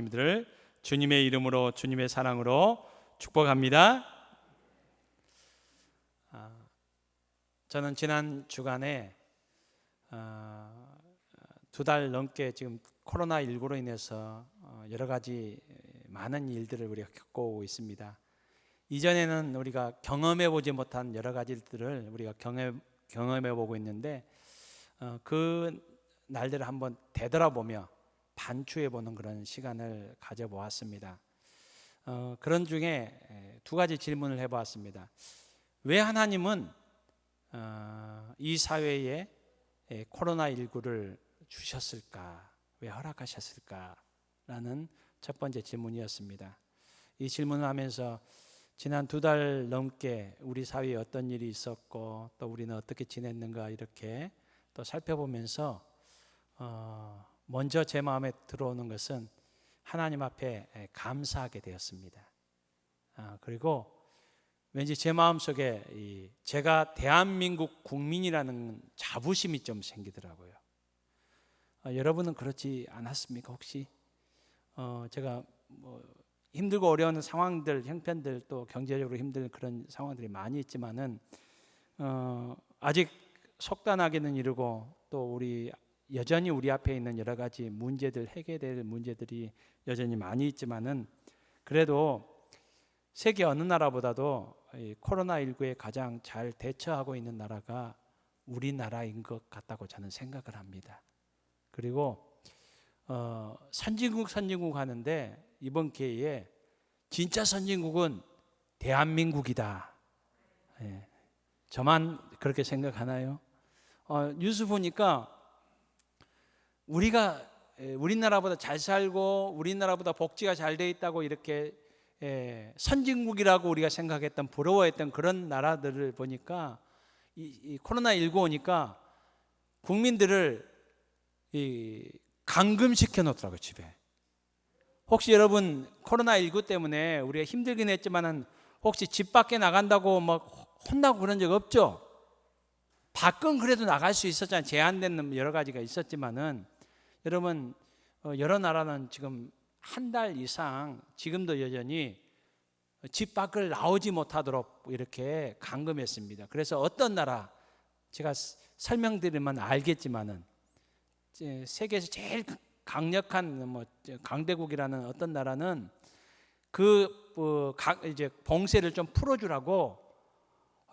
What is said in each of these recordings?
님들 주님의 이름으로 주님의 사랑으로 축복합니다. 저는 지난 주간에 2달 넘게 지금 코로나19로 인해서 여러 가지 많은 일들을 우리가 겪고 있습니다. 이전에는 우리가 경험해 보지 못한 여러 가지 일들을 우리가 경험해 보고 있는데 그 날들을 한번 되돌아보며 반추해 보는 그런 시간을 가져보았습니다. 그런 중에 두 가지 질문을 해보았습니다. 왜 하나님은 이 사회에 코로나19를 주셨을까? 왜 허락하셨을까? 라는 첫 번째 질문이었습니다. 이 질문을 하면서 지난 2달 넘게 우리 사회에 어떤 일이 있었고 또 우리는 어떻게 지냈는가 이렇게 또 살펴보면서 먼저 제 마음에 들어오는 것은 하나님 앞에 감사하게 되었습니다. 그리고 왠지 제 마음속에 제가 대한민국 국민이라는 자부심이 좀 생기더라고요. 여러분은 그렇지 않았습니까? 혹시 제가 힘들고 어려운 상황들, 형편들 또 경제적으로 힘든 그런 상황들이 많이 있지만은 아직 속단하기는 이르고 또 여전히 우리 앞에 있는 여러 가지 문제들, 해결될 문제들이 여전히 많이 있지만은 그래도 세계 어느 나라보다도 이 코로나19에 가장 잘 대처하고 있는 나라가 우리나라인 것 같다고 저는 생각을 합니다. 그리고 선진국 하는데 이번 기회에 진짜 선진국은 대한민국이다. 저만 그렇게 생각하나요? 뉴스 보니까 우리나라보다 잘 살고 우리나라보다 복지가 잘 돼 있다고 이렇게 선진국이라고 우리가 생각했던 부러워했던 그런 나라들을 보니까 이 코로나19 오니까 국민들을 감금시켜 놓더라고요, 집에. 혹시 여러분 코로나19 때문에 우리가 힘들긴 했지만은 혹시 집 밖에 나간다고 막 혼나고 그런 적 없죠? 밖은 그래도 나갈 수 있었잖아요. 제한되는 여러 가지가 있었지만은 여러분 여러 나라는 지금 한 달 이상 지금도 여전히 집 밖을 나오지 못하도록 이렇게 감금했습니다. 그래서 어떤 나라 제가 설명드리면 알겠지만은 세계에서 제일 강력한 강대국이라는 어떤 나라는 이제 봉쇄를 좀 풀어주라고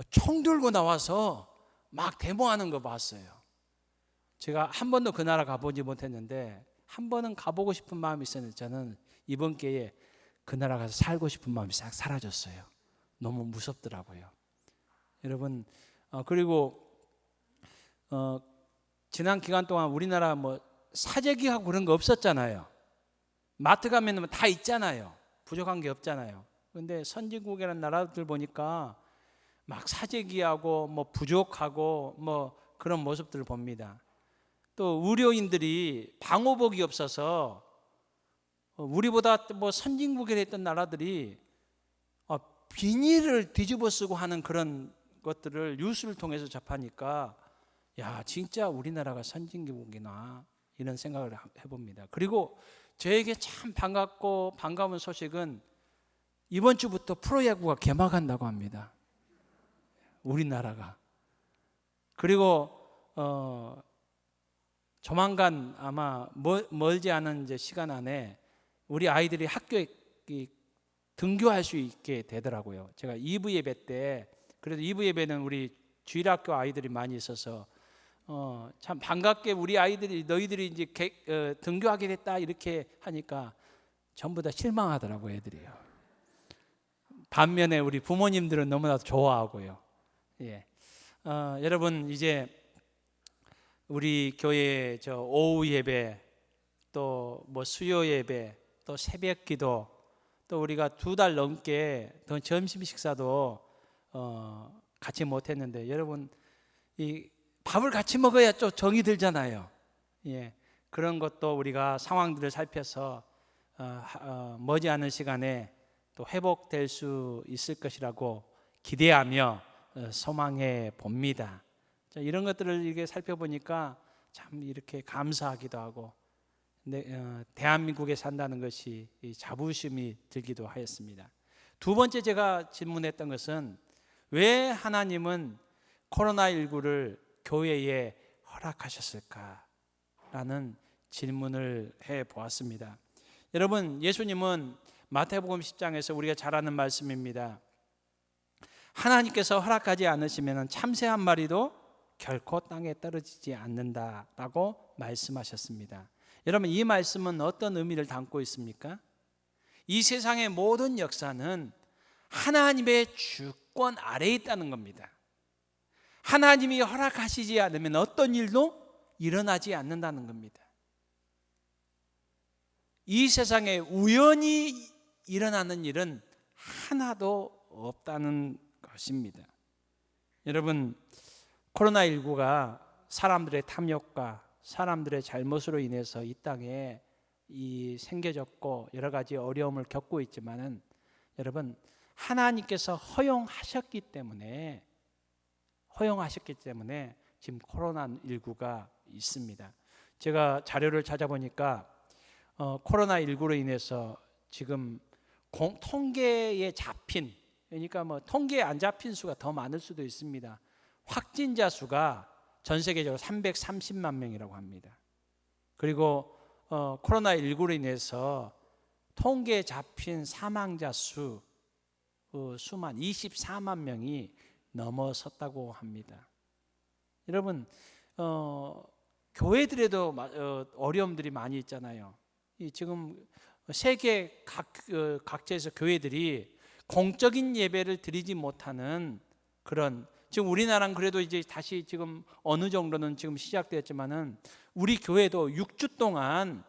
총 들고 나와서 막 데모하는 거 봤어요. 제가 한 번도 그 나라 가보지 못했는데 한 번은 가보고 싶은 마음이 있었는데 저는 이번 기회에 그 나라 가서 살고 싶은 마음이 싹 사라졌어요. 너무 무섭더라고요. 여러분 그리고 지난 기간 동안 우리나라 사재기하고 그런 거 없었잖아요. 마트 가면 다 있잖아요. 부족한 게 없잖아요. 그런데 선진국이라는 나라들 보니까 막 사재기하고 부족하고 그런 모습들을 봅니다. 또 의료인들이 방호복이 없어서 우리보다 선진국에 있던 나라들이 비닐을 뒤집어 쓰고 하는 그런 것들을 뉴스를 통해서 접하니까 야 진짜 우리나라가 선진국이나 이런 생각을 해봅니다. 그리고 저에게 참 반가운 소식은 이번 주부터 프로야구가 개막한다고 합니다. 우리나라가. 그리고 조만간 아마 멀지 않은 이제 시간 안에 우리 아이들이 학교에 등교할 수 있게 되더라고요. 제가 2부 예배 때 그래도 2부 예배는 우리 주일학교 아이들이 많이 있어서 참 반갑게 우리 아이들이 너희들이 이제 등교하게 됐다 이렇게 하니까 전부 다 실망하더라고요, 애들이요. 반면에 우리 부모님들은 너무나도 좋아하고요. 여러분 이제 우리 교회 오후 예배 또 수요 예배 또 새벽 기도 또 우리가 2달 넘게 더 점심 식사도 같이 못했는데 여러분 이 밥을 같이 먹어야 좀 정이 들잖아요. 그런 것도 우리가 상황들을 살펴서 머지않은 시간에 또 회복될 수 있을 것이라고 기대하며 소망해 봅니다. 이런 것들을 이렇게 살펴보니까 참 이렇게 감사하기도 하고 대한민국에 산다는 것이 자부심이 들기도 하였습니다. 두 번째 제가 질문했던 것은 왜 하나님은 코로나19를 교회에 허락하셨을까라는 질문을 해보았습니다. 여러분, 예수님은 마태복음 10장에서 우리가 잘 아는 말씀입니다. 하나님께서 허락하지 않으시면 참새 한 마리도 결코 땅에 떨어지지 않는다라고 말씀하셨습니다. 여러분, 이 말씀은 어떤 의미를 담고 있습니까? 이 세상의 모든 역사는 하나님의 주권 아래에 있다는 겁니다. 하나님이 허락하시지 않으면 어떤 일도 일어나지 않는다는 겁니다. 이 세상에 우연히 일어나는 일은 하나도 없다는 것입니다. 여러분, 코로나19가 사람들의 탐욕과 사람들의 잘못으로 인해서 이 땅에 생겨졌고 여러 가지 어려움을 겪고 있지만은, 여러분, 하나님께서 허용하셨기 때문에 지금 코로나19가 있습니다. 제가 자료를 찾아보니까 코로나19로 인해서 지금 통계에 잡힌, 그러니까 통계에 안 잡힌 수가 더 많을 수도 있습니다. 확진자 수가 전 세계적으로 330만 명이라고 합니다. 그리고 코로나19로 인해서 통계에 잡힌 사망자 수만 24만 명이 넘어섰다고 합니다. 여러분, 교회들에도 어려움들이 많이 있잖아요. 지금 세계 각지에서 교회들이 공적인 예배를 드리지 못하는 그런, 지금 우리나라는 그래도 이제 다시 지금 어느 정도는 지금 시작되었지만은, 우리 교회도 6주 동안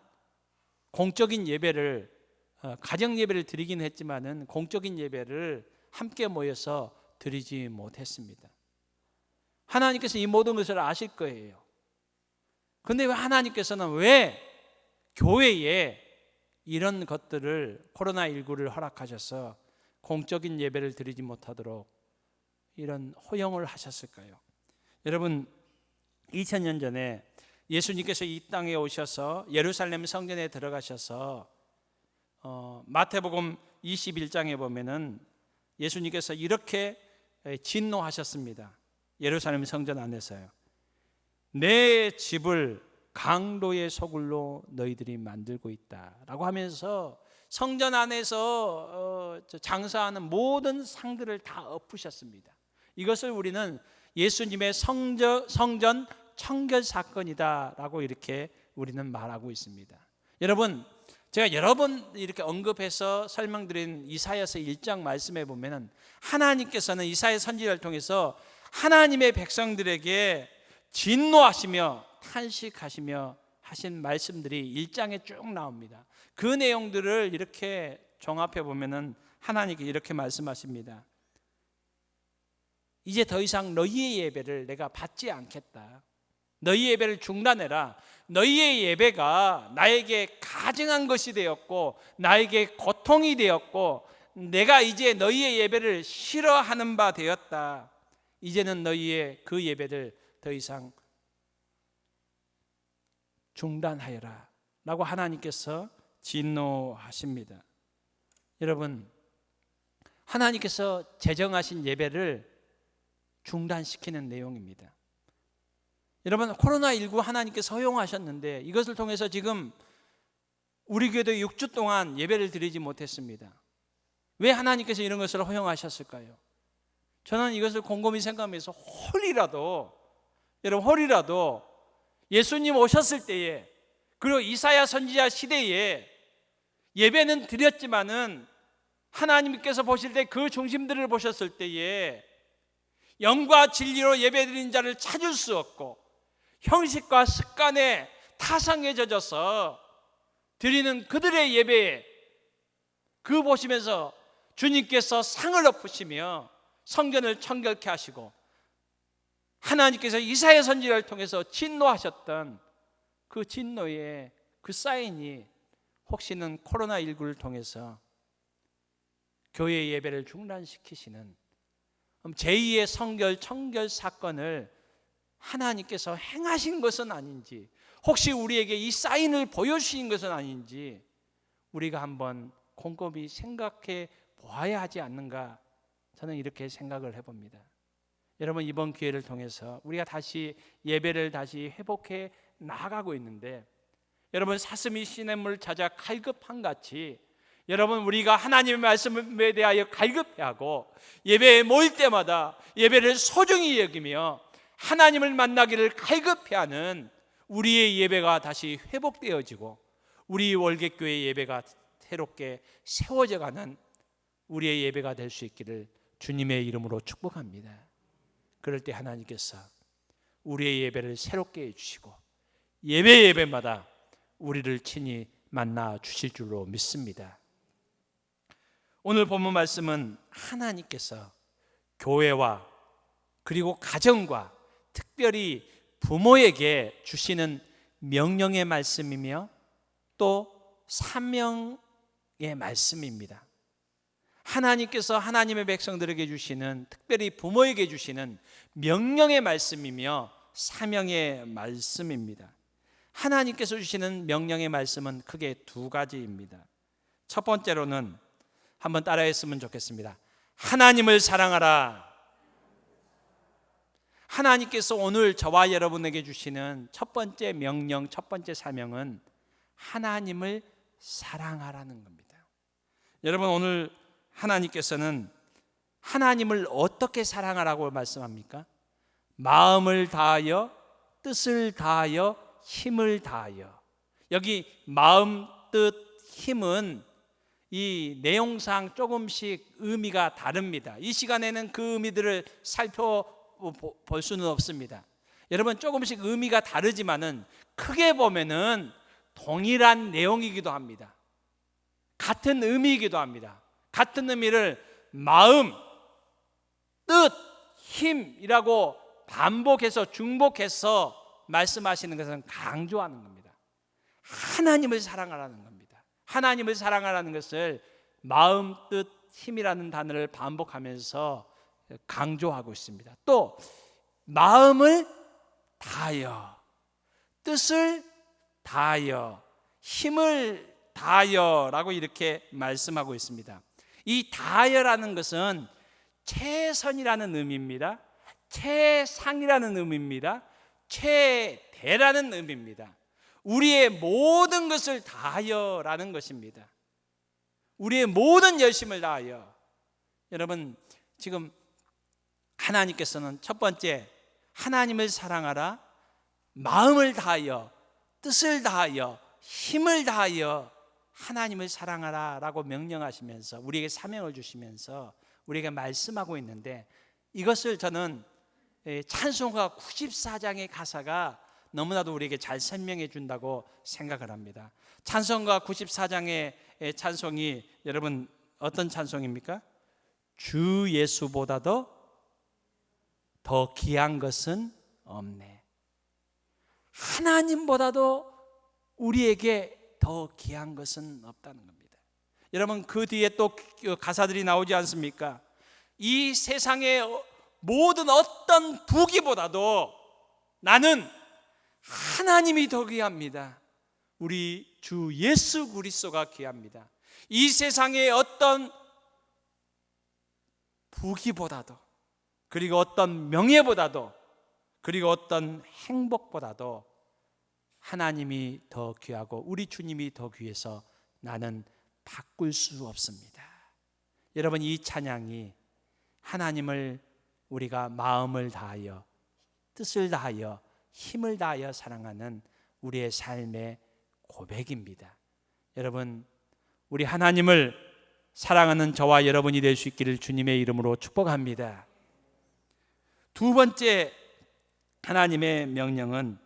공적인 예배를, 가정 예배를 드리긴 했지만은 공적인 예배를 함께 모여서 드리지 못했습니다. 하나님께서 이 모든 것을 아실 거예요. 그런데 하나님께서는 왜 교회에 이런 것들을, 코로나19를 허락하셔서 공적인 예배를 드리지 못하도록 이런 허용을 하셨을까요? 여러분, 2000년 전에 예수님께서 이 땅에 오셔서 예루살렘 성전에 들어가셔서 마태복음 21장에 보면은 예수님께서 이렇게 진노하셨습니다. 예루살렘 성전 안에서요. 내 집을 강도의 소굴로 너희들이 만들고 있다라고 하면서 성전 안에서 장사하는 모든 상들을 다 엎으셨습니다. 이것을 우리는 예수님의 성전 청결 사건이다라고 이렇게 우리는 말하고 있습니다. 여러분, 제가 여러 번 이렇게 언급해서 설명드린 이사야서 1장 말씀에 보면은 하나님께서는 이사야 선지자를 통해서 하나님의 백성들에게 진노하시며 탄식하시며 하신 말씀들이 1장에 쭉 나옵니다. 그 내용들을 이렇게 종합해 보면은 하나님께 이렇게 말씀하십니다. 이제 더 이상 너희의 예배를 내가 받지 않겠다. 너희 예배를 중단해라. 너희의 예배가 나에게 가증한 것이 되었고 나에게 고통이 되었고 내가 이제 너희의 예배를 싫어하는 바 되었다. 이제는 너희의 그 예배를 더 이상 중단하여라 라고 하나님께서 진노하십니다. 여러분, 하나님께서 제정하신 예배를 중단시키는 내용입니다. 여러분, 코로나19 하나님께서 허용하셨는데 이것을 통해서 지금 우리 교회도 6주 동안 예배를 드리지 못했습니다. 왜 하나님께서 이런 것을 허용하셨을까요? 저는 이것을 곰곰이 생각하면서 홀이라도 예수님 오셨을 때에, 그리고 이사야 선지자 시대에 예배는 드렸지만은 하나님께서 보실 때 그 중심들을 보셨을 때에 영과 진리로 예배드린 자를 찾을 수 없고 형식과 습관에 타성에 젖어서 드리는 그들의 예배에 그 보시면서 주님께서 상을 엎으시며 성전을 청결케 하시고 하나님께서 이사야 선지자를 통해서 진노하셨던 그 진노의 그 사인이 혹시는 코로나19를 통해서 교회 예배를 중단시키시는 제2의 성결 청결 사건을 하나님께서 행하신 것은 아닌지, 혹시 우리에게 이 사인을 보여주신 것은 아닌지 우리가 한번 곰곰이 생각해 보아야 하지 않는가, 저는 이렇게 생각을 해봅니다. 여러분, 이번 기회를 통해서 우리가 다시 예배를 다시 회복해 나가고 있는데, 여러분, 사슴이 시냇물을 찾아 갈급한 같이 여러분, 우리가 하나님의 말씀에 대하여 갈급해 하고 예배에 모일 때마다 예배를 소중히 여기며 하나님을 만나기를 갈급해 하는 우리의 예배가 다시 회복되어지고 우리 월객교회 예배가 새롭게 세워져 가는 우리의 예배가 될 수 있기를 주님의 이름으로 축복합니다. 그럴 때 하나님께서 우리의 예배를 새롭게 해주시고 예배마다 우리를 친히 만나 주실 줄로 믿습니다. 오늘 본문 말씀은 하나님께서 교회와 그리고 가정과 특별히 부모에게 주시는 명령의 말씀이며 또 사명의 말씀입니다. 하나님께서 하나님의 백성들에게 주시는, 특별히 부모에게 주시는 명령의 말씀이며 사명의 말씀입니다. 하나님께서 주시는 명령의 말씀은 크게 두 가지입니다. 첫 번째로는 한번 따라했으면 좋겠습니다. 하나님을 사랑하라. 하나님께서 오늘 저와 여러분에게 주시는 첫 번째 명령, 첫 번째 사명은 하나님을 사랑하라는 겁니다. 여러분, 오늘 하나님께서는 하나님을 어떻게 사랑하라고 말씀합니까? 마음을 다하여, 뜻을 다하여, 힘을 다하여. 여기 마음, 뜻, 힘은 이 내용상 조금씩 의미가 다릅니다. 이 시간에는 그 의미들을 살펴볼 수는 없습니다. 여러분, 조금씩 의미가 다르지만은 크게 보면은 동일한 내용이기도 합니다. 같은 의미이기도 합니다. 같은 의미를 마음, 뜻, 힘이라고 반복해서 중복해서 말씀하시는 것은 강조하는 겁니다. 하나님을 사랑하라는 겁니다. 하나님을 사랑하라는 것을 마음, 뜻, 힘이라는 단어를 반복하면서 강조하고 있습니다. 또 마음을 다하여, 뜻을 다하여, 힘을 다하여라고 이렇게 말씀하고 있습니다. 이 다하여라는 것은 최선이라는 의미입니다. 최상이라는 의미입니다. 최대라는 의미입니다. 우리의 모든 것을 다하여라는 것입니다. 우리의 모든 열심을 다하여. 여러분, 지금 하나님께서는 첫 번째 하나님을 사랑하라, 마음을 다하여, 뜻을 다하여, 힘을 다하여 하나님을 사랑하라 라고 명령하시면서 우리에게 사명을 주시면서 우리에게 말씀하고 있는데, 이것을 저는 찬송가 94장의 가사가 너무나도 우리에게 잘 설명해 준다고 생각을 합니다. 찬송가 94장의 찬송이 여러분 어떤 찬송입니까? 주 예수보다도 더 귀한 것은 없네. 하나님보다도 우리에게 더 귀한 것은 없다는 겁니다. 여러분, 그 뒤에 또 가사들이 나오지 않습니까? 이 세상의 모든 어떤 부귀보다도 나는 하나님이 더 귀합니다. 우리 주 예수 그리스도가 귀합니다. 이 세상의 어떤 부귀보다도, 그리고 어떤 명예보다도, 그리고 어떤 행복보다도 하나님이 더 귀하고 우리 주님이 더 귀해서 나는 바꿀 수 없습니다. 여러분, 이 찬양이 하나님을 우리가 마음을 다하여, 뜻을 다하여, 힘을 다하여 사랑하는 우리의 삶의 고백입니다. 여러분, 우리 하나님을 사랑하는 저와 여러분이 될 수 있기를 주님의 이름으로 축복합니다. 두 번째 하나님의 명령은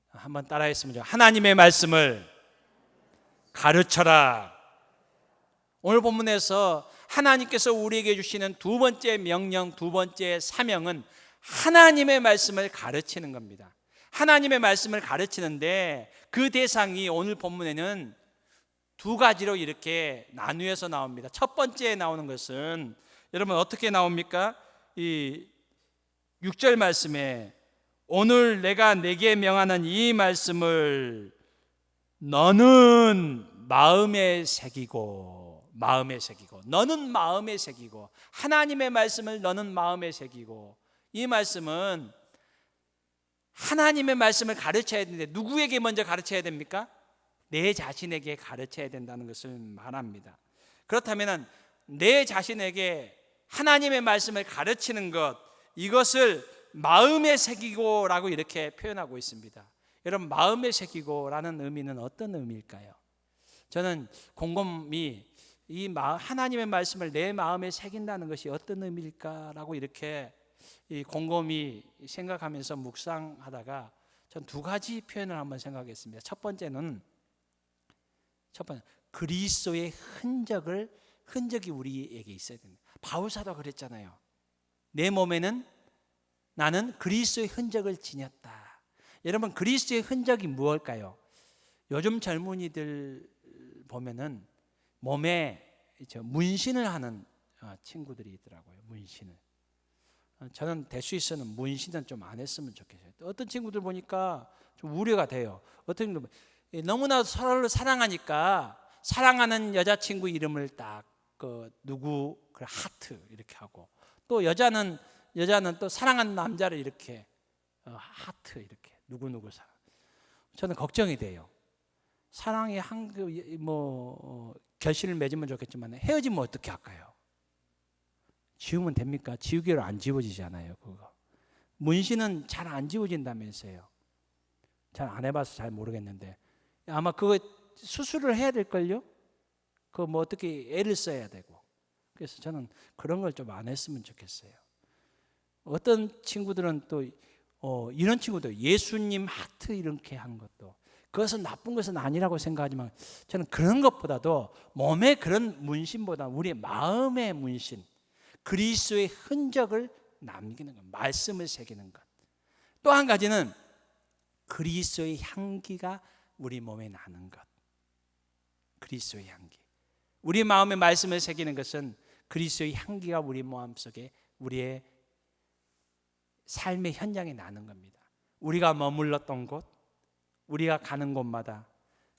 한번 따라했으면 좋겠습니다. 하나님의 말씀을 가르쳐라. 오늘 본문에서 하나님께서 우리에게 주시는 두 번째 명령, 두 번째 사명은 하나님의 말씀을 가르치는 겁니다. 하나님의 말씀을 가르치는데 그 대상이 오늘 본문에는 두 가지로 이렇게 나누어서 나옵니다. 첫 번째에 나오는 것은 여러분 어떻게 나옵니까? 이 6절 말씀에 오늘 내가 내게 명하는 이 말씀을 너는 마음에 새기고, 너는 마음에 새기고, 하나님의 말씀을 너는 마음에 새기고. 이 말씀은 하나님의 말씀을 가르쳐야 되는데 누구에게 먼저 가르쳐야 됩니까? 내 자신에게 가르쳐야 된다는 것을 말합니다. 그렇다면 내 자신에게 하나님의 말씀을 가르치는 것, 이것을 마음에 새기고라고 이렇게 표현하고 있습니다. 여러분, 마음에 새기고라는 의미는 어떤 의미일까요? 저는 곰곰이 이 하나님의 말씀을 내 마음에 새긴다는 것이 어떤 의미일까라고 이렇게 곰곰이 생각하면서 묵상하다가 전 두 가지 표현을 한번 생각했습니다. 첫 번째 그리스도의 흔적이 우리에게 있어야 됩니다. 바울사도 그랬잖아요. 내 몸에는 나는 그리스도의 흔적을 지녔다. 여러분, 그리스도의 흔적이 무엇일까요? 요즘 젊은이들 보면은 몸에 문신을 하는 친구들이 있더라고요. 문신을. 저는 될 수 있으면 문신은 좀 안 했으면 좋겠어요. 어떤 친구들 보니까 좀 우려가 돼요. 어떤 친구들 너무나 서로를 사랑하니까 사랑하는 여자친구 이름을 딱 누구 하트 이렇게 하고, 또 여자는 또 사랑하는 남자를 이렇게 하트 이렇게 누구 사랑. 저는 걱정이 돼요. 사랑이 결실을 맺으면 좋겠지만 헤어지면 어떻게 할까요? 지우면 됩니까? 지우개로 안 지워지잖아요. 그거 문신은 잘 안 지워진다면서요. 잘 안 해봐서 잘 모르겠는데 아마 그거 수술을 해야 될걸요? 그거 어떻게 애를 써야 되고. 그래서 저는 그런 걸 좀 안 했으면 좋겠어요. 어떤 친구들은 또 이런 친구도 예수님 하트 이렇게 하는 것도, 그것은 나쁜 것은 아니라고 생각하지만 저는 그런 것보다도 몸의 그런 문신보다 우리의 마음의 문신, 그리스도의 흔적을 남기는 것, 말씀을 새기는 것. 또 한 가지는 그리스도의 향기가 우리 몸에 나는 것. 그리스도의 향기. 우리 마음에 말씀을 새기는 것은 그리스도의 향기가 우리 마음속에, 우리의 삶의 현장에 나는 겁니다. 우리가 머물렀던 곳, 우리가 가는 곳마다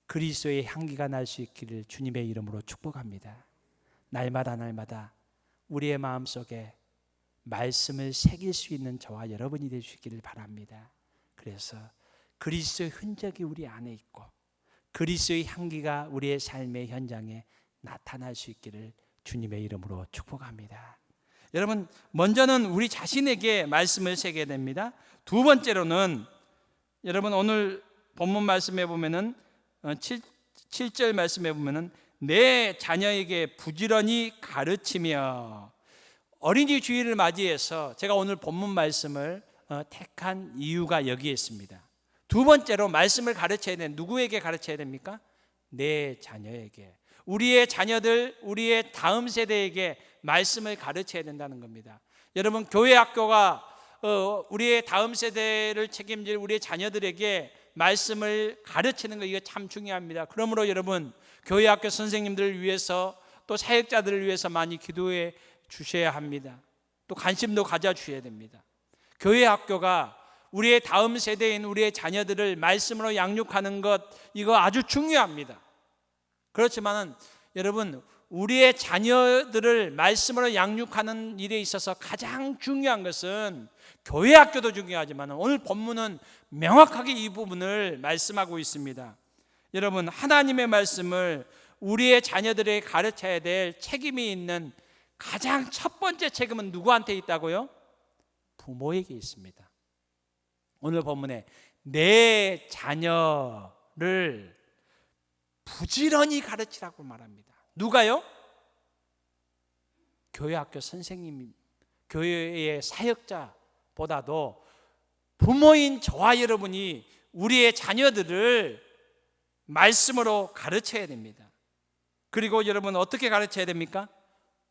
그리스도의 향기가 날 수 있기를 주님의 이름으로 축복합니다. 날마다 우리의 마음속에 말씀을 새길 수 있는 저와 여러분이 되시기를 바랍니다. 그래서 그리스도의 흔적이 우리 안에 있고 그리스도의 향기가 우리의 삶의 현장에 나타날 수 있기를 주님의 이름으로 축복합니다. 여러분, 먼저는 우리 자신에게 말씀을 새겨야 됩니다. 두 번째로는 여러분, 오늘 본문 말씀에 보면은 7절 말씀에 보면은 내 자녀에게 부지런히 가르치며. 어린이 주일을 맞이해서 제가 오늘 본문 말씀을 택한 이유가 여기에 있습니다. 두 번째로 말씀을 가르쳐야 되는, 누구에게 가르쳐야 됩니까? 내 자녀에게, 우리의 자녀들, 우리의 다음 세대에게 말씀을 가르쳐야 된다는 겁니다. 여러분, 교회 학교가 우리의 다음 세대를 책임질 우리의 자녀들에게 말씀을 가르치는 거, 이거 참 중요합니다. 그러므로 여러분, 교회 학교 선생님들을 위해서 또 사역자들을 위해서 많이 기도해 주셔야 합니다. 또 관심도 가져주셔야 됩니다. 교회 학교가 우리의 다음 세대인 우리의 자녀들을 말씀으로 양육하는 것, 이거 아주 중요합니다. 그렇지만은 여러분, 우리의 자녀들을 말씀으로 양육하는 일에 있어서 가장 중요한 것은 교회 학교도 중요하지만 오늘 본문은 명확하게 이 부분을 말씀하고 있습니다. 여러분, 하나님의 말씀을 우리의 자녀들에게 가르쳐야 될 책임이 있는 가장 첫 번째 책임은 누구한테 있다고요? 부모에게 있습니다. 오늘 본문에 내 자녀를 부지런히 가르치라고 말합니다. 누가요? 교회 학교 선생님, 교회의 사역자보다도 부모인 저와 여러분이 우리의 자녀들을 말씀으로 가르쳐야 됩니다. 그리고 여러분, 어떻게 가르쳐야 됩니까?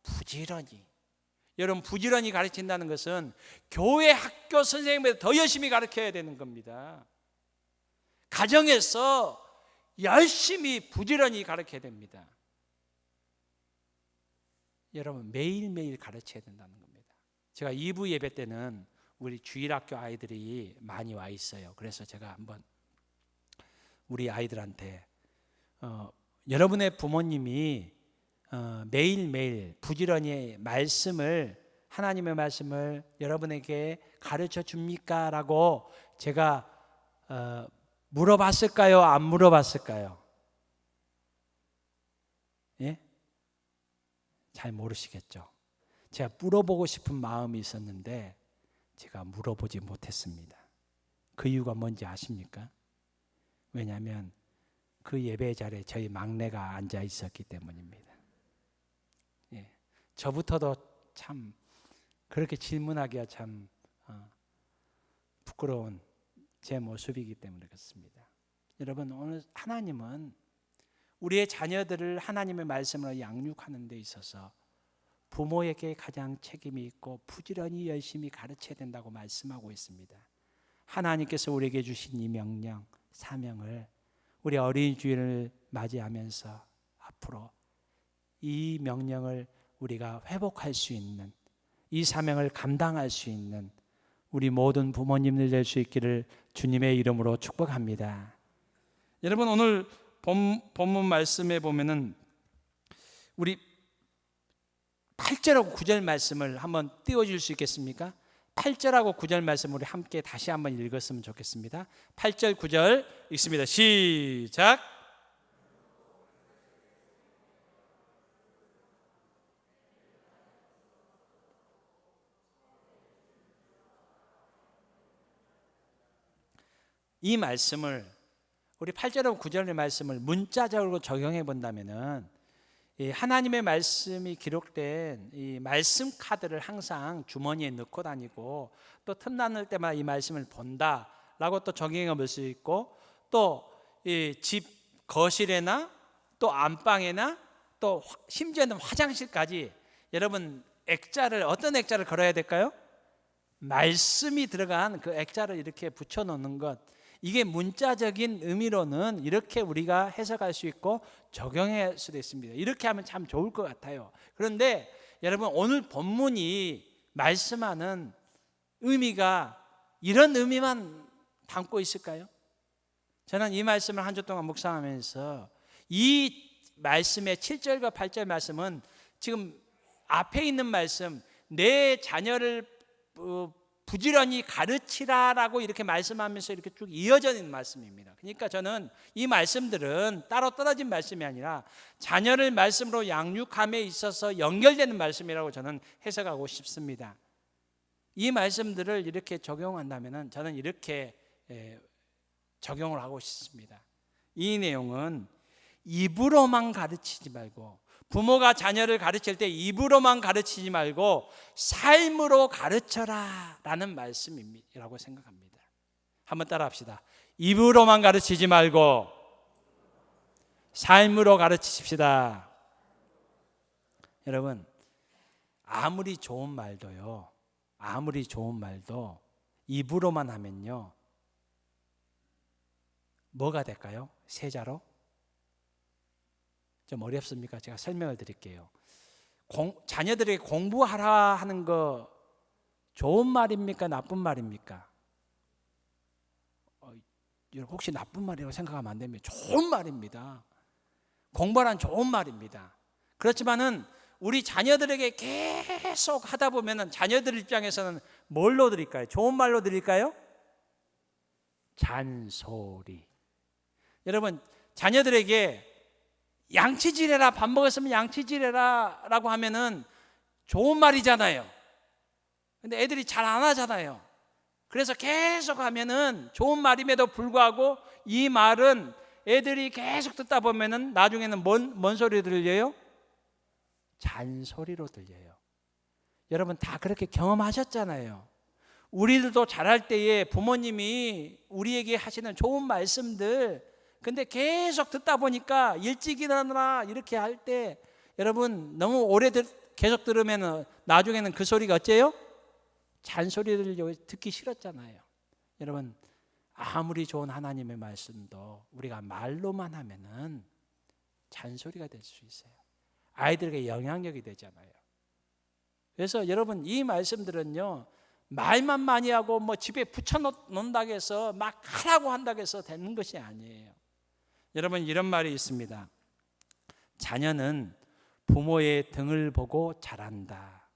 부지런히. 여러분, 부지런히 가르친다는 것은 교회 학교 선생님보다 더 열심히 가르쳐야 되는 겁니다. 가정에서 열심히 부지런히 가르쳐야 됩니다. 여러분, 매일매일 가르쳐야 된다는 겁니다. 제가 2부 예배 때는 우리 주일학교 아이들이 많이 와 있어요. 그래서 제가 한번 우리 아이들한테 여러분의 부모님이 매일매일 부지런히 하나님의 말씀을 여러분에게 가르쳐 줍니까? 라고 제가 물어봤을까요? 안 물어봤을까요? 예? 잘 모르시겠죠. 제가 물어보고 싶은 마음이 있었는데 제가 물어보지 못했습니다. 그 이유가 뭔지 아십니까? 왜냐하면 그 예배 자리에 저희 막내가 앉아 있었기 때문입니다. 예. 저부터도 참 그렇게 질문하기가 참 부끄러운 제 모습이기 때문에 그렇습니다. 여러분, 오늘 하나님은 우리의 자녀들을 하나님의 말씀으로 양육하는 데 있어서 부모에게 가장 책임이 있고 부지런히 열심히 가르쳐야 된다고 말씀하고 있습니다. 하나님께서 우리에게 주신 이 명령, 사명을 우리 어린이 주일을 맞이하면서 앞으로 이 명령을 우리가 회복할 수 있는, 이 사명을 감당할 수 있는 우리 모든 부모님들 될 수 있기를 주님의 이름으로 축복합니다. 여러분, 오늘 본문 말씀에 보면은 우리 8절하고 9절 말씀을 한번 띄워줄 수 있겠습니까? 8절하고 9절 말씀 우리 함께 다시 한번 읽었으면 좋겠습니다. 8절 9절 읽습니다. 시작. 이 말씀을 우리 8절하고 9절의 말씀을 문자적으로 적용해 본다면은 하나님의 말씀이 기록된 이 말씀 카드를 항상 주머니에 넣고 다니고 또 틈나는 때마다 이 말씀을 본다라고 또 적용해 볼 수 있고 또 집 거실에나 또 안방에나 또 심지어는 화장실까지 여러분 어떤 액자를 걸어야 될까요? 말씀이 들어간 그 액자를 이렇게 붙여 놓는 것, 이게 문자적인 의미로는 이렇게 우리가 해석할 수 있고 적용할 수도 있습니다. 이렇게 하면 참 좋을 것 같아요. 그런데 여러분, 오늘 본문이 말씀하는 의미가 이런 의미만 담고 있을까요? 저는 이 말씀을 한 주 동안 묵상하면서 이 말씀의 7절과 8절 말씀은 지금 앞에 있는 말씀, 내 자녀를 부지런히 가르치라라고 이렇게 말씀하면서 이렇게 쭉 이어져 있는 말씀입니다. 그러니까 저는 이 말씀들은 따로 떨어진 말씀이 아니라 자녀를 말씀으로 양육함에 있어서 연결되는 말씀이라고 저는 해석하고 싶습니다. 이 말씀들을 이렇게 적용한다면 저는 이렇게 적용을 하고 싶습니다. 이 내용은 입으로만 가르치지 말고, 부모가 자녀를 가르칠 때 입으로만 가르치지 말고 삶으로 가르쳐라 라는 말씀이라고 생각합니다. 한번 따라 합시다. 입으로만 가르치지 말고 삶으로 가르치십시다. 여러분, 아무리 좋은 말도 입으로만 하면요, 뭐가 될까요? 세자로? 좀 어렵습니까? 제가 설명을 드릴게요. 자녀들에게 공부하라 하는 거 좋은 말입니까? 나쁜 말입니까? 혹시 나쁜 말이라고 생각하면 안 됩니다. 좋은 말입니다. 공부하라는 좋은 말입니다. 그렇지만은 우리 자녀들에게 계속 하다 보면은 자녀들 입장에서는 뭘로 드릴까요? 좋은 말로 드릴까요? 잔소리. 여러분, 자녀들에게 양치질해라, 밥 먹었으면 양치질해라 라고 하면은 좋은 말이잖아요. 근데 애들이 잘 안 하잖아요. 그래서 계속 하면은 좋은 말임에도 불구하고 이 말은 애들이 계속 듣다 보면은 나중에는 뭔 소리 들려요? 잔소리로 들려요. 여러분 다 그렇게 경험하셨잖아요. 우리들도 자랄 때에 부모님이 우리에게 하시는 좋은 말씀들, 근데 계속 듣다 보니까 일찍 일어나라 이렇게 할 때 여러분 너무 오래 계속 들으면 나중에는 그 소리가 어째요? 잔소리를 듣기 싫었잖아요. 여러분, 아무리 좋은 하나님의 말씀도 우리가 말로만 하면은 잔소리가 될 수 있어요. 아이들에게 영향력이 되잖아요. 그래서 여러분, 이 말씀들은요, 말만 많이 하고 뭐 집에 붙여놓는다고 해서 막 하라고 한다고 해서 되는 것이 아니에요. 여러분, 이런 말이 있습니다. 자녀는 부모의 등을 보고 자란다.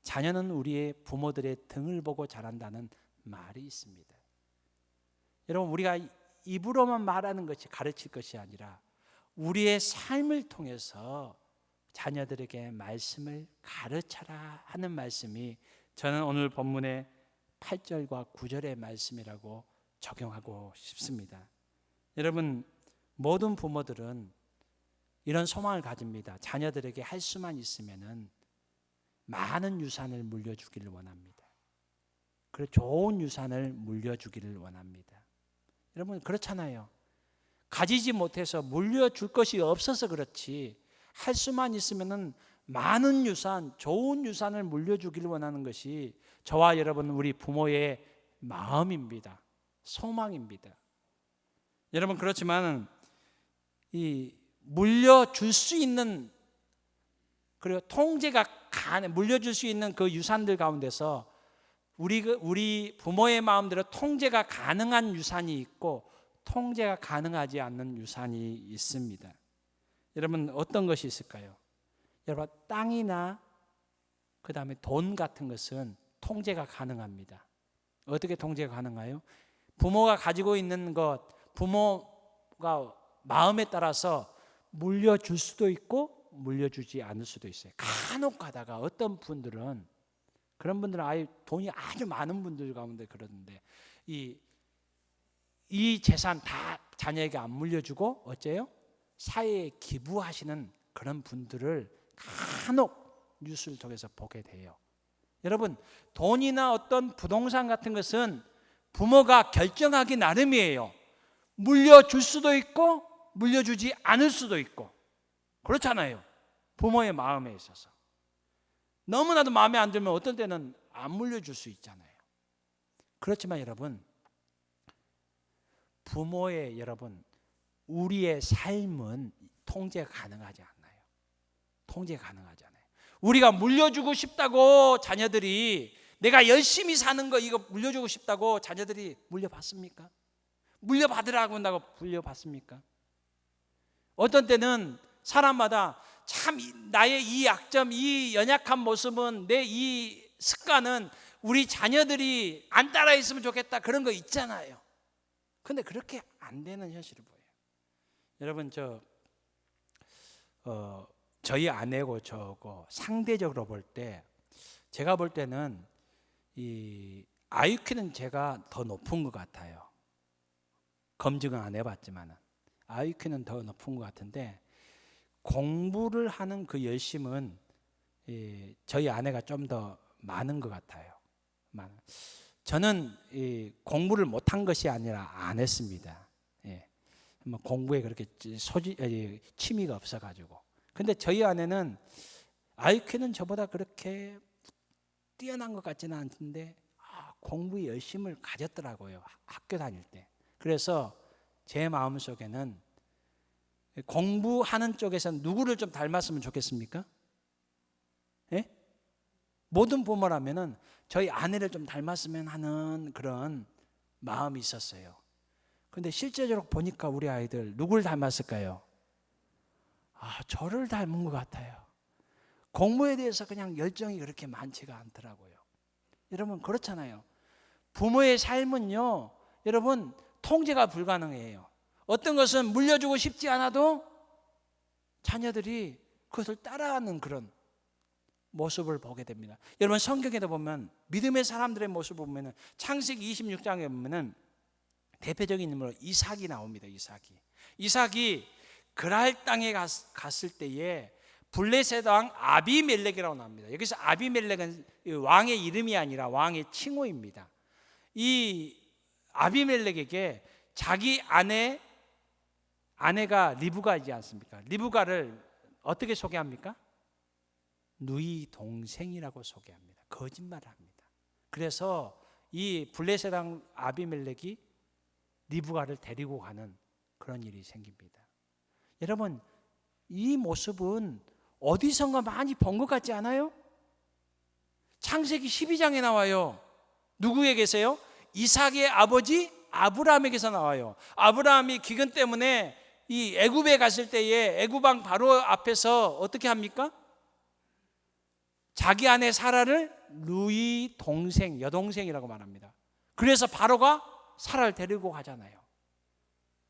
자녀는 우리의 부모들의 등을 보고 자란다는 말이 있습니다. 여러분, 우리가 입으로만 말하는 것이 가르칠 것이 아니라 우리의 삶을 통해서 자녀들에게 말씀을 가르쳐라 하는 말씀이 저는 오늘 본문의 8절과 9절의 말씀이라고 적용하고 싶습니다. 여러분, 모든 부모들은 이런 소망을 가집니다. 자녀들에게 할 수만 있으면은 많은 유산을 물려주기를 원합니다. 그리고 좋은 유산을 물려주기를 원합니다. 여러분, 그렇잖아요. 가지지 못해서 물려줄 것이 없어서 그렇지, 할 수만 있으면은 많은 유산, 좋은 유산을 물려주기를 원하는 것이 저와 여러분, 우리 부모의 마음입니다. 소망입니다. 여러분, 그렇지만 이 물려줄 수 있는, 그리고 통제가 물려줄 수 있는 그 유산들 가운데서 우리 부모의 마음대로 통제가 가능한 유산이 있고 통제가 가능하지 않는 유산이 있습니다. 여러분, 어떤 것이 있을까요? 여러분, 땅이나 그 다음에 돈 같은 것은 통제가 가능합니다. 어떻게 통제가 가능해요? 부모가 가지고 있는 것, 부모가 마음에 따라서 물려줄 수도 있고 물려주지 않을 수도 있어요. 간혹 가다가 어떤 분들은, 그런 분들은 아예 돈이 아주 많은 분들 가운데 그러는데 이 재산 다 자녀에게 안 물려주고 어째요? 사회에 기부하시는 그런 분들을 간혹 뉴스를 통해서 보게 돼요. 여러분, 돈이나 어떤 부동산 같은 것은 부모가 결정하기 나름이에요. 물려줄 수도 있고 물려주지 않을 수도 있고, 그렇잖아요. 부모의 마음에 있어서 너무나도 마음에 안 들면 어떤 때는 안 물려줄 수 있잖아요. 그렇지만 여러분, 우리의 삶은 통제가 가능하지 않아요. 통제가 가능하지 않아요. 우리가 물려주고 싶다고 자녀들이, 내가 열심히 사는 거 이거 물려주고 싶다고 자녀들이 물려받습니까? 물려받으라고 한다고 물려받습니까? 어떤 때는 사람마다 참 나의 이 약점, 이 연약한 모습은, 내 이 습관은 우리 자녀들이 안 따라 있으면 좋겠다, 그런 거 있잖아요. 근데 그렇게 안 되는 현실을 보여요. 여러분, 저희 아내고 저고 상대적으로 볼 때, 제가 볼 때는 이 IQ는 제가 더 높은 것 같아요. 검증은 안 해봤지만 IQ는 더 높은 것 같은데, 공부를 하는 그 열심은 저희 아내가 좀 더 많은 것 같아요. 저는 공부를 못한 것이 아니라 안 했습니다. 공부에 그렇게 취미가 없어가지고. 근데 저희 아내는 IQ는 저보다 그렇게 뛰어난 것 같지는 않은데 공부에 열심을 가졌더라고요, 학교 다닐 때. 그래서 제 마음속에는 공부하는 쪽에서 누구를 좀 닮았으면 좋겠습니까? 예? 모든 부모라면은 저희 아내를 좀 닮았으면 하는 그런 마음이 있었어요. 근데 실제적으로 보니까 우리 아이들 누굴 닮았을까요? 저를 닮은 것 같아요. 공부에 대해서 그냥 열정이 그렇게 많지가 않더라고요. 여러분, 그렇잖아요. 부모의 삶은요, 여러분, 통제가 불가능해요. 어떤 것은 물려주고 싶지 않아도 자녀들이 그것을 따라하는 그런 모습을 보게 됩니다. 여러분, 성경에도 보면 믿음의 사람들의 모습을 보면 창세기 26장에 보면 대표적인 인물로 이삭이 나옵니다. 이삭이 그랄 땅에 갔을 때에 블레셋 왕 아비멜렉이라고 나옵니다. 여기서 아비멜렉은 왕의 이름이 아니라 왕의 칭호입니다. 이 아비멜렉에게 자기 아내가 리브가이지 않습니까? 리브가를 어떻게 소개합니까? 누이 동생이라고 소개합니다. 거짓말을 합니다. 그래서 이 블레셋 왕 아비멜렉이 리브가를 데리고 가는 그런 일이 생깁니다. 여러분, 이 모습은 어디선가 많이 본 것 같지 않아요? 창세기 12장에 나와요. 누구에게서요? 이삭의 아버지 아브라함에게서 나와요. 아브라함이 기근 때문에 이 애굽에 갔을 때에 애굽 왕 바로 앞에서 어떻게 합니까? 자기 아내 사라를 누이 동생, 여동생이라고 말합니다. 그래서 바로가 사라를 데리고 가잖아요.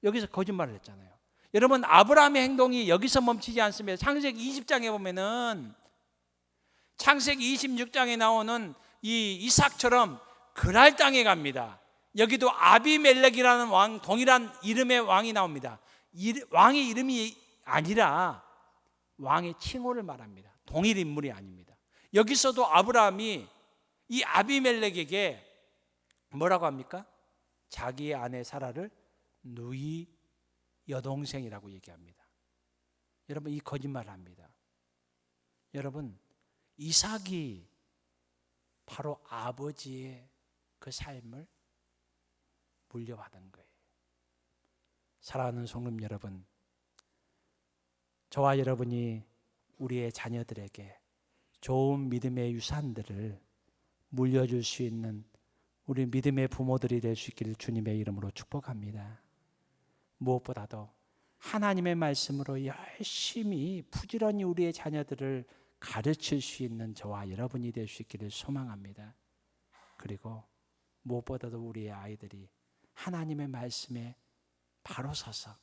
여기서 거짓말을 했잖아요. 여러분, 아브라함의 행동이 여기서 멈추지 않습니다. 창세기 20장에 보면은, 창세기 26장에 나오는 이 이삭처럼 그랄 땅에 갑니다. 여기도 아비멜렉이라는 왕, 동일한 이름의 왕이 나옵니다. 왕의 이름이 아니라 왕의 칭호를 말합니다. 동일 인물이 아닙니다. 여기서도 아브라함이 이 아비멜렉에게 뭐라고 합니까? 자기의 아내 사라를 누이 여동생이라고 얘기합니다. 여러분, 이 거짓말을 합니다. 여러분, 이삭이 바로 아버지의 그 삶을 물려받은 거예요. 사랑하는 성도 여러분, 저와 여러분이 우리의 자녀들에게 좋은 믿음의 유산들을 물려줄 수 있는 우리 믿음의 부모들이 될 수 있기를 주님의 이름으로 축복합니다. 무엇보다도 하나님의 말씀으로 열심히 부지런히 우리의 자녀들을 가르칠 수 있는 저와 여러분이 될 수 있기를 소망합니다. 그리고 무엇보다도 우리의 아이들이 하나님의 말씀에 바로 서서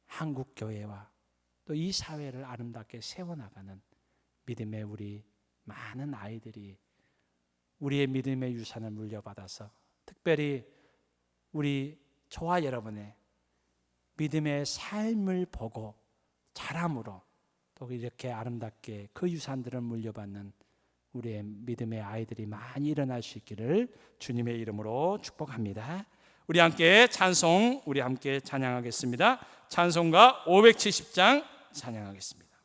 한국 교회와 또 이 사회를 아름답게 세워나가는 믿음의 우리 많은 아이들이 우리의 믿음의 유산을 물려받아서 특별히 우리 저와 여러분의 믿음의 삶을 보고 자람으로 또 이렇게 아름답게 그 유산들을 물려받는 우리의 믿음의 아이들이 많이 일어날 수 있기를 주님의 이름으로 축복합니다. 우리 함께 찬송, 우리 함께 찬양하겠습니다. 찬송가 570장 찬양하겠습니다.